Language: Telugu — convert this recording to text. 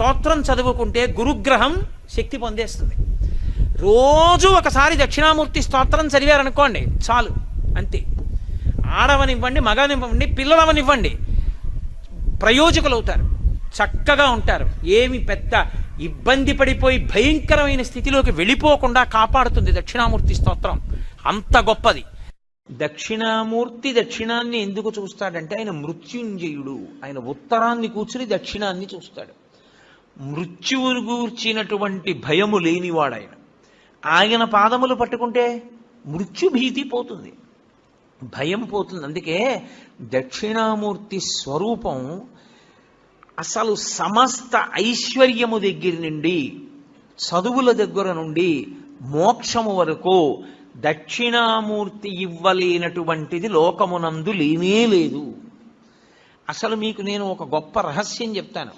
స్తోత్రం చదువుకుంటే గురుగ్రహం శక్తి పొందేస్తుంది. రోజు ఒకసారి దక్షిణామూర్తి స్తోత్రం చదివారనుకోండి చాలు, అంతే. ఆడవనివ్వండి, మగనివ్వండి, పిల్లలవనివ్వండి, ప్రయోజకులు అవుతారు, చక్కగా ఉంటారు. ఏమి పెద్ద ఇబ్బంది పడిపోయి భయంకరమైన స్థితిలోకి వెళ్ళిపోకుండా కాపాడుతుంది దక్షిణామూర్తి స్తోత్రం. అంత గొప్పది. దక్షిణామూర్తి దక్షిణాన్ని ఎందుకు చూస్తాడంటే ఆయన మృత్యుంజయుడు. ఆయన ఉత్తరాన్ని కూర్చుని దక్షిణాన్ని చూస్తాడు. మృత్యువును గూర్చినటువంటి భయము లేనివాడు ఆయన. ఆయన పాదములు పట్టుకుంటే మృత్యుభీతి పోతుంది, భయం పోతుంది. అందుకే దక్షిణామూర్తి స్వరూపం అసలు సమస్త ఐశ్వర్యము దగ్గర నుండి, చదువుల దగ్గర నుండి, మోక్షము వరకు దక్షిణామూర్తి ఇవ్వలేనటువంటిది లోకమునందు లేనే లేదు. అసలు మీకు నేను ఒక గొప్ప రహస్యం చెప్తాను.